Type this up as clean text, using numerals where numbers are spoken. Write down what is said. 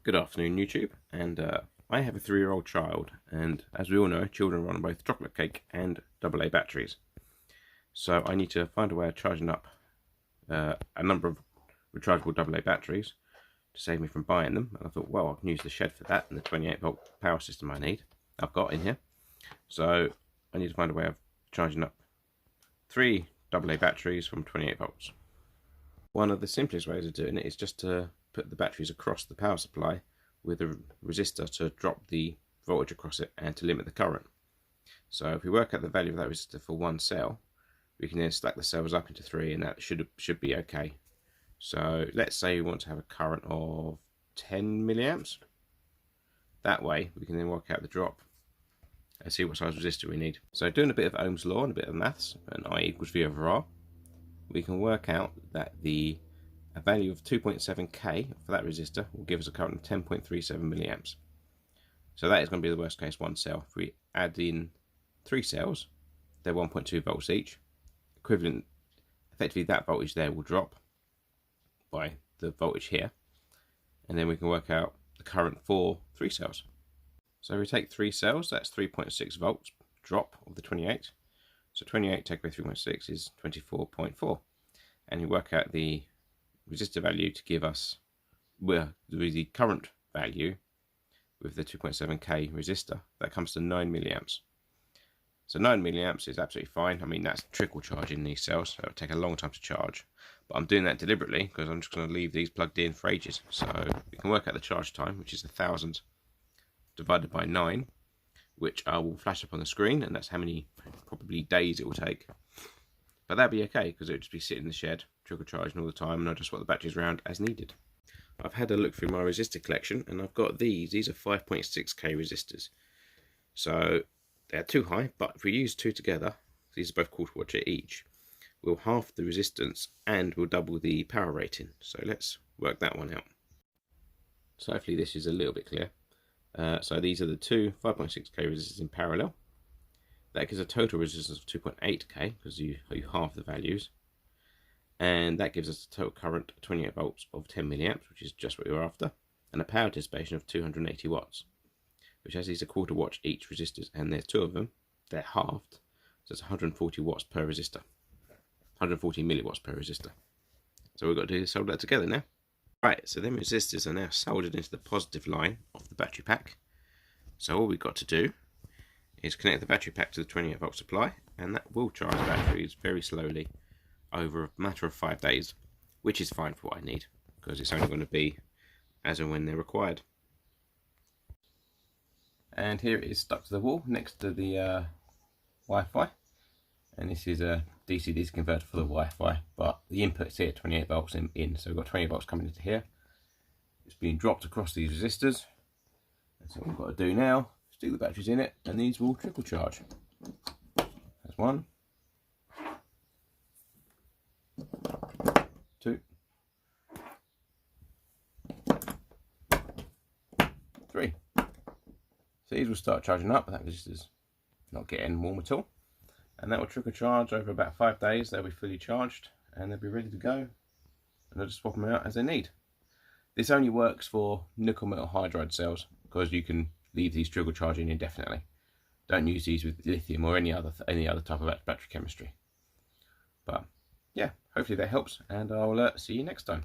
Good afternoon, YouTube, and I have a 3-year-old child, and as we all know, children run on both chocolate cake and AA batteries. So I need to find a way of charging up a number of rechargeable AA batteries to save me from buying them. And I thought, well, I can use the shed for that and the 28-volt power system I've got in here. So I need to find a way of charging up 3 AA batteries from 28 volts. One of the simplest ways of doing it is just to put the batteries across the power supply with a resistor to drop the voltage across it and to limit the current. So if we work out the value of that resistor for one cell, we can then stack the cells up into 3, and that should be okay. So let's say we want to have a current of 10 milliamps. That way we can then work out the drop and see what size resistor we need. So doing a bit of Ohm's law and a bit of maths, and I equals V over R, we can work out that a value of 2.7k for that resistor will give us a current of 10.37 milliamps. So that is going to be the worst case one cell. If we add in 3 cells, they're 1.2 volts each. Equivalent, effectively that voltage there will drop by the voltage here. And then we can work out the current for 3 cells. So if we take 3 cells, that's 3.6 volts drop of the 28. So 28 taken by 3.6 is 24.4. And you work out the resistor value to give us the current value with the 2.7k resistor. That comes to 9 milliamps. So 9 milliamps is absolutely fine. I mean, that's trickle charging these cells, so it'll take a long time to charge. But I'm doing that deliberately because I'm just going to leave these plugged in for ages. So we can work out the charge time, which is 1000 divided by 9, which I will flash up on the screen, and that's how many probably days it will take. But that'd be okay because it would just be sitting in the shed, trickle charging all the time, and I'll just swap the batteries around as needed. I've had a look through my resistor collection, and I've got these are 5.6k resistors. So they're too high, but if we use 2 together, these are both quarter-watch each, we'll halve the resistance and we'll double the power rating. So let's work that one out. So hopefully this is a little bit clear. So these are the two 5.6k resistors in parallel. That gives a total resistance of 2.8k because you halve the values. And that gives us a total current 28 volts of 10 milliamps, which is just what we were after, and a power dissipation of 280 watts, which as these are quarter-watch each resistors, and there's 2 of them, they're halved, so it's 140 watts per resistor, 140 milliwatts per resistor. So we've got to solder that together now. Right, so them resistors are now soldered into the positive line of the battery pack. So all we've got to do is connect the battery pack to the 28 volt supply, and that will charge the batteries very slowly over a matter of 5 days, which is fine for what I need because it's only going to be as and when they're required. And here it is stuck to the wall next to the Wi-Fi, and this is a DC-DC converter for the Wi-Fi, but the input's here 28 volts in, so we've got 20 volts coming into here. It's being dropped across these resistors, and so what we've got to do now is stick the batteries in it, and these will trickle charge. That's 1, 2, 3. So these will start charging up, but that resistor's not getting warm at all. And that will trickle charge over about 5 days. They'll be fully charged and they'll be ready to go. And I'll just swap them out as they need. This only works for nickel metal hydride cells because you can leave these trickle charging indefinitely. Don't use these with lithium or any other type of battery chemistry. But yeah, hopefully that helps, and I'll see you next time.